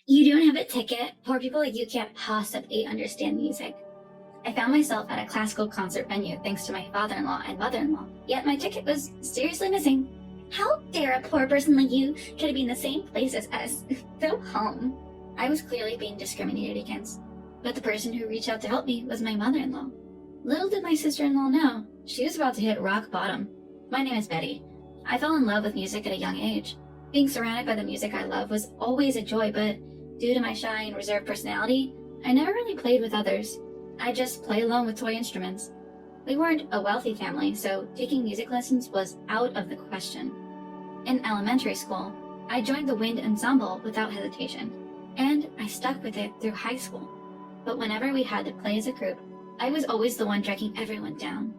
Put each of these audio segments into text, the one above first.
You don't have a ticket? Poor people like you can't possibly understand music. I found myself at a classical concert venue thanks to my father-in-law and mother-in-law, yet my ticket was seriously missing. How dare a poor person like you try to be in the same place as us? Go home. I was clearly being discriminated against, but the person who reached out to help me was my mother-in-law. Little did my sister-in-law know, she was about to hit rock bottom. My name is Betty. I fell in love with music at a young age. Being surrounded by the music I love was always a joy, but due to my shy and reserved personality, I never really played with others. I just play alone with toy instruments. We weren't a wealthy family, so taking music lessons was out of the question. In elementary school, I joined the wind ensemble without hesitation, and I stuck with it through high school. But whenever we had to play as a group, I was always the one dragging everyone down.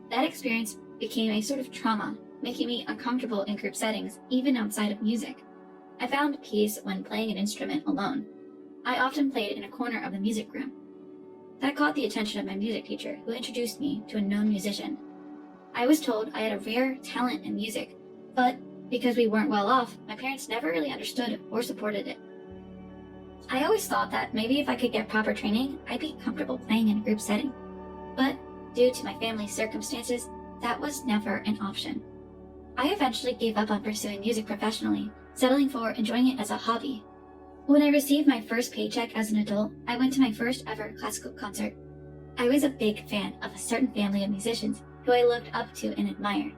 That experience became a sort of trauma, making me uncomfortable in group settings, even outside of music. I found peace when playing an instrument alone. I often played in a corner of the music room. That caught the attention of my music teacher, who introduced me to a known musician. I was told I had a rare talent in music, but because we weren't well off, my parents never really understood or supported it. I always thought that maybe if I could get proper training, I'd be comfortable playing in a group setting. But due to my family's circumstances, that was never an option. I eventually gave up on pursuing music professionally, settling for enjoying it as a hobby. When I received my first paycheck as an adult, I went to my first ever classical concert. I was a big fan of a certain family of musicians who I looked up to and admired.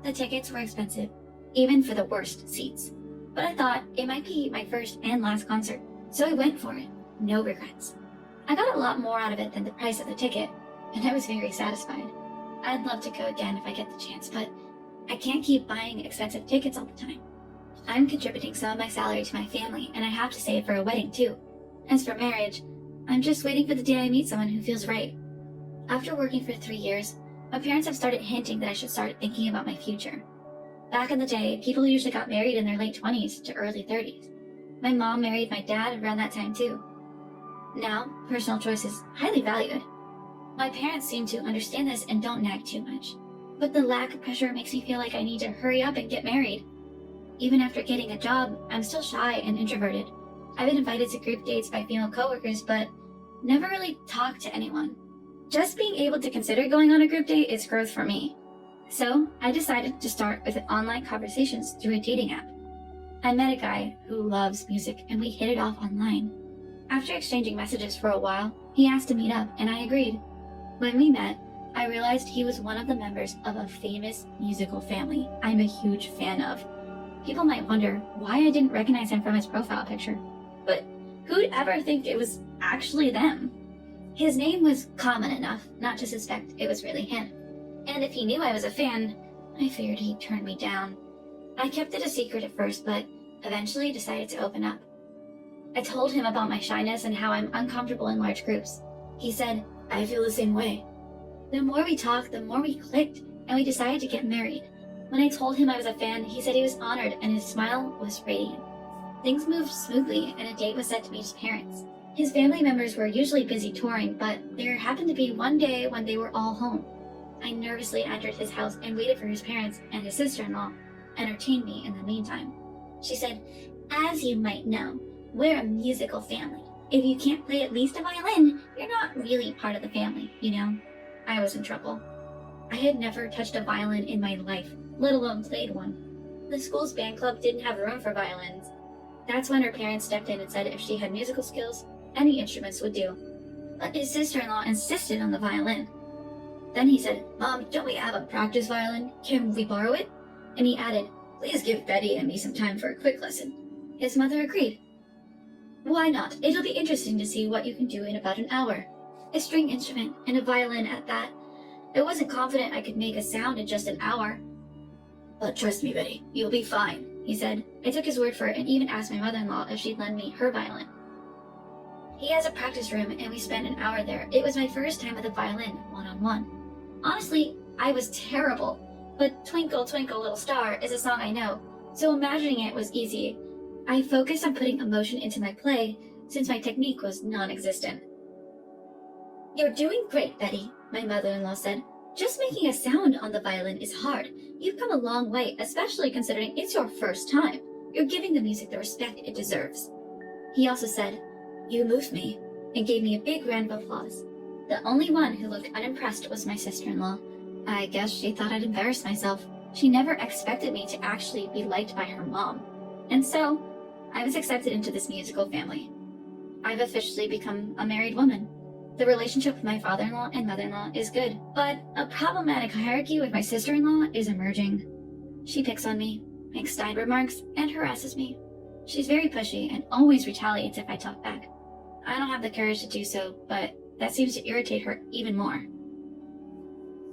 The tickets were expensive, even for the worst seats. But I thought it might be my first and last concert, so I went for it, no regrets. I got a lot more out of it than the price of the ticket, and I was very satisfied. I'd love to go again if I get the chance, but I can't keep buying expensive tickets all the time. I'm contributing some of my salary to my family, and I have to save for a wedding too. As for marriage, I'm just waiting for the day I meet someone who feels right. After working for 3 years, my parents have started hinting that I should start thinking about my future. Back in the day, people usually got married in their late 20s to early 30s. My mom married my dad around that time too. Now, personal choice is highly valued. My parents seem to understand this and don't nag too much. But the lack of pressure makes me feel like I need to hurry up and get married. Even after getting a job, I'm still shy and introverted. I've been invited to group dates by female coworkers, but never really talked to anyone. Just being able to consider going on a group date is growth for me. So I decided to start with online conversations through a dating app. I met a guy who loves music and we hit it off online. After exchanging messages for a while, he asked to meet up and I agreed. When we met, I realized he was one of the members of a famous musical family I'm a huge fan of. People might wonder why I didn't recognize him from his profile picture, but who'd ever think it was actually them? His name was common enough not to suspect it was really him, and if he knew I was a fan, I feared he'd turn me down. I kept it a secret at first, but eventually decided to open up. I told him about my shyness and how I'm uncomfortable in large groups. He said, "I feel the same way." The more we talked, the more we clicked, and we decided to get married. When I told him I was a fan, he said he was honored and his smile was radiant. Things moved smoothly and a date was set to meet his parents. His family members were usually busy touring, but there happened to be one day when they were all home. I nervously entered his house and waited for his parents and his sister-in-law, entertained me in the meantime. She said, "As you might know, we're a musical family. If you can't play at least a violin, you're not really part of the family, you know?" I was in trouble. I had never touched a violin in my life, let alone played one. The school's band club didn't have room for violins. That's when her parents stepped in and said if she had musical skills, any instruments would do. But his sister-in-law insisted on the violin. Then he said, "Mom, don't we have a practice violin? Can we borrow it?" And he added, "Please give Betty and me some time for a quick lesson." His mother agreed. "Why not? It'll be interesting to see what you can do in about an hour. A string instrument, and a violin at that. I wasn't confident I could make a sound in just an hour." "But trust me, Betty, you'll be fine," he said. I took his word for it and even asked my mother-in-law if she'd lend me her violin. He has a practice room and we spent an hour there. It was my first time with a violin, one-on-one. Honestly, I was terrible, but "Twinkle, Twinkle, Little Star" is a song I know, so imagining it was easy. I focused on putting emotion into my play since my technique was non-existent. "You're doing great, Betty," my mother-in-law said. "Just making a sound on the violin is hard. You've come a long way, especially considering it's your first time. You're giving the music the respect it deserves." He also said, "You moved me," and gave me a big round of applause. The only one who looked unimpressed was my sister-in-law. I guess she thought I'd embarrassed myself. She never expected me to actually be liked by her mom. And so, I was accepted into this musical family. I've officially become a married woman. The relationship with my father-in-law and mother-in-law is good, but a problematic hierarchy with my sister-in-law is emerging. She picks on me, makes snide remarks, and harasses me. She's very pushy and always retaliates if I talk back. I don't have the courage to do so, but that seems to irritate her even more.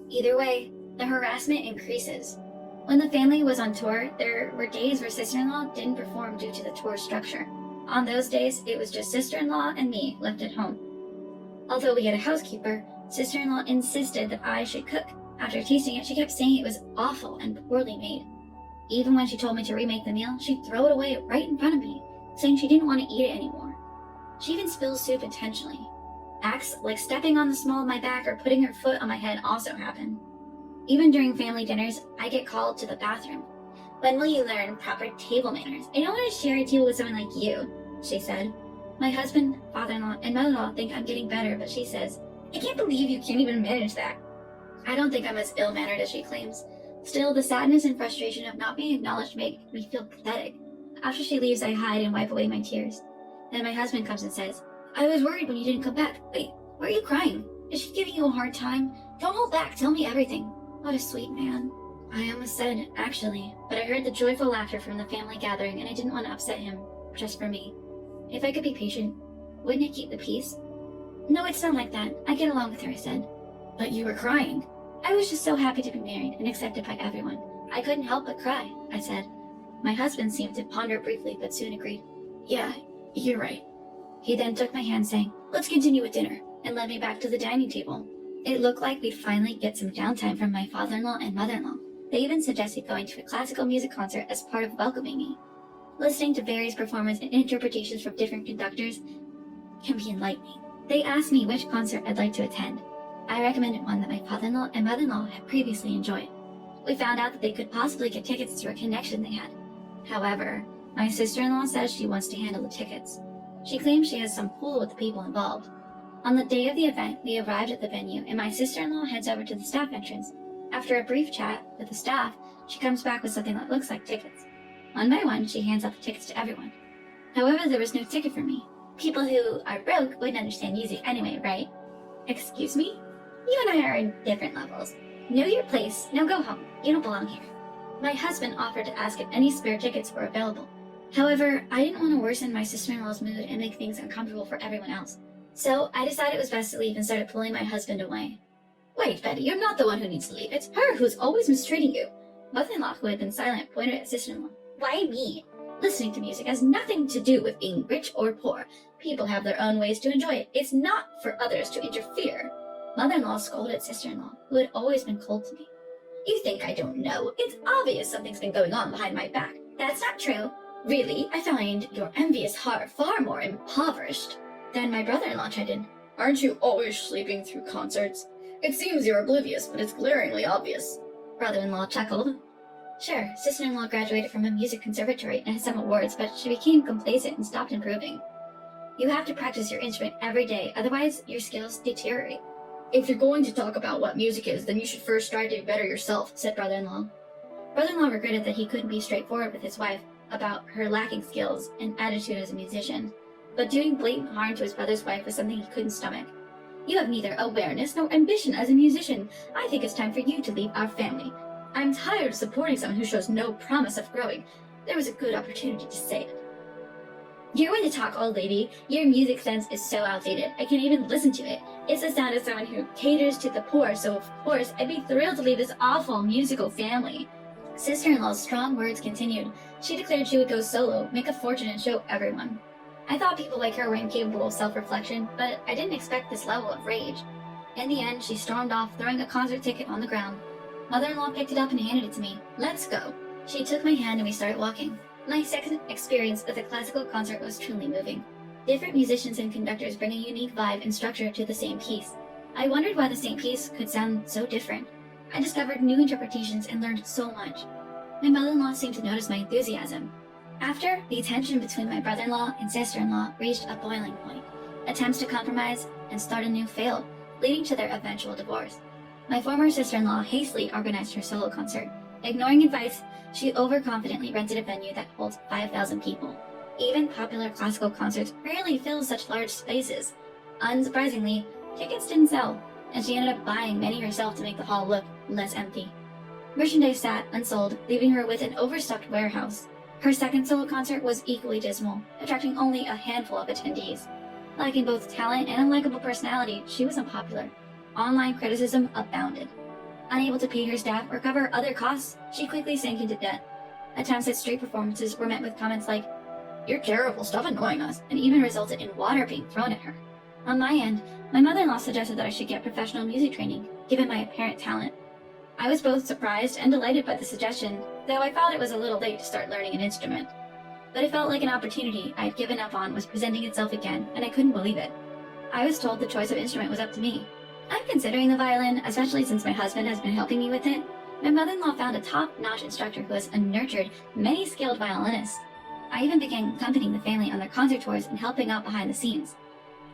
Either way, the harassment increases. When the family was on tour, there were days where sister-in-law didn't perform due to the tour structure. On those days, it was just sister-in-law and me left at home. Although we had a housekeeper, sister-in-law insisted that I should cook. After tasting it, she kept saying it was awful and poorly made. Even when she told me to remake the meal, she'd throw it away right in front of me, saying she didn't want to eat it anymore. She even spills soup intentionally. Acts like stepping on the small of my back or putting her foot on my head also happen. Even during family dinners, I get called to the bathroom. "When will you learn proper table manners? I don't want to share a table with someone like you," she said. My husband, father-in-law, and mother-in-law think I'm getting better, but she says, "I can't believe you can't even manage that." I don't think I'm as ill-mannered as she claims. Still, the sadness and frustration of not being acknowledged make me feel pathetic. After she leaves, I hide and wipe away my tears. Then my husband comes and says, "I was worried when you didn't come back. Wait, why are you crying? Is she giving you a hard time? Don't hold back, tell me everything." What a sweet man. I almost said, actually, but I heard the joyful laughter from the family gathering and I didn't want to upset him, just for me. If I could be patient, wouldn't it keep the peace? "No, it's not like that. I get along with her," I said. "But you were crying." "I was just so happy to be married and accepted by everyone. I couldn't help but cry," I said. My husband seemed to ponder briefly, but soon agreed. "Yeah, you're right." He then took my hand saying, "Let's continue with dinner," and led me back to the dining table. It looked like we'd finally get some downtime from my father-in-law and mother-in-law. They even suggested going to a classical music concert as part of welcoming me. Listening to various performances and interpretations from different conductors can be enlightening. They asked me which concert I'd like to attend. I recommended one that my father-in-law and mother-in-law had previously enjoyed. We found out that they could possibly get tickets through a connection they had. However, my sister-in-law says she wants to handle the tickets. She claims she has some pull with the people involved. On the day of the event, we arrived at the venue, and my sister-in-law heads over to the staff entrance. After a brief chat with the staff, she comes back with something that looks like tickets. One by one, she hands out the tickets to everyone. However, there was no ticket for me. People who are broke wouldn't understand music anyway, right? "Excuse me? You and I are in different levels. Know your place, now go home. You don't belong here." My husband offered to ask if any spare tickets were available. However, I didn't want to worsen my sister-in-law's mood and make things uncomfortable for everyone else. So I decided it was best to leave and started pulling my husband away. "Wait, Betty, you're not the one who needs to leave. It's her who's always mistreating you." Mother-in-law, who had been silent, pointed at sister-in-law. "Why me? Listening to music has nothing to do with being rich or poor. People have their own ways to enjoy it. It's not for others to interfere." Mother-in-law scolded sister-in-law, who had always been cold to me. "You think I don't know? It's obvious something's been going on behind my back." "That's not true." "Really? I find your envious heart far more impoverished." Then my brother-in-law chimed in. "Aren't you always sleeping through concerts? It seems you're oblivious, but it's glaringly obvious." Brother-in-law chuckled. Sure, sister-in-law graduated from a music conservatory and had some awards, but she became complacent and stopped improving. "You have to practice your instrument every day, otherwise your skills deteriorate." "If you're going to talk about what music is, then you should first strive to be better yourself," said brother-in-law. Brother-in-law regretted that he couldn't be straightforward with his wife about her lacking skills and attitude as a musician, but doing blatant harm to his brother's wife was something he couldn't stomach. "You have neither awareness nor ambition as a musician. I think it's time for you to leave our family. I'm tired of supporting someone who shows no promise of growing. There was a good opportunity to say it." "You're going to talk, old lady. Your music sense is so outdated. I can't even listen to it. It's the sound of someone who caters to the poor, so of course I'd be thrilled to leave this awful musical family." Sister-in-law's strong words continued. She declared she would go solo, make a fortune, and show everyone. I thought people like her were incapable of self-reflection, but I didn't expect this level of rage. In the end, she stormed off, throwing a concert ticket on the ground. Mother-in-law picked it up and handed it to me. "Let's go." She took my hand and we started walking. My second experience with a classical concert was truly moving. Different musicians and conductors bring a unique vibe and structure to the same piece. I wondered why the same piece could sound so different. I discovered new interpretations and learned so much. My mother-in-law seemed to notice my enthusiasm. After, the tension between my brother-in-law and sister-in-law reached a boiling point. Attempts to compromise and start anew failed, leading to their eventual divorce. My former sister-in-law hastily organized her solo concert. Ignoring advice, she overconfidently rented a venue that holds 5,000 people. Even popular classical concerts rarely fill such large spaces. Unsurprisingly, tickets didn't sell, and she ended up buying many herself to make the hall look less empty. Merchandise sat unsold, leaving her with an overstocked warehouse. Her second solo concert was equally dismal, attracting only a handful of attendees. Lacking both talent and a likable personality, she was unpopular. Online criticism abounded. Unable to pay her staff or cover other costs, she quickly sank into debt. Attempts at street performances were met with comments like, "You're terrible, stop annoying us," and even resulted in water being thrown at her. On my end, my mother-in-law suggested that I should get professional music training, given my apparent talent. I was both surprised and delighted by the suggestion, though I felt it was a little late to start learning an instrument. But it felt like an opportunity I had given up on was presenting itself again, and I couldn't believe it. I was told the choice of instrument was up to me. I'm considering the violin, especially since my husband has been helping me with it. My mother-in-law found a top-notch instructor who has nurtured many skilled violinists. I even began accompanying the family on their concert tours and helping out behind the scenes.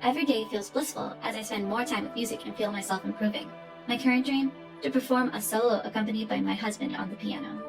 Every day feels blissful as I spend more time with music and feel myself improving. My current dream? To perform a solo accompanied by my husband on the piano.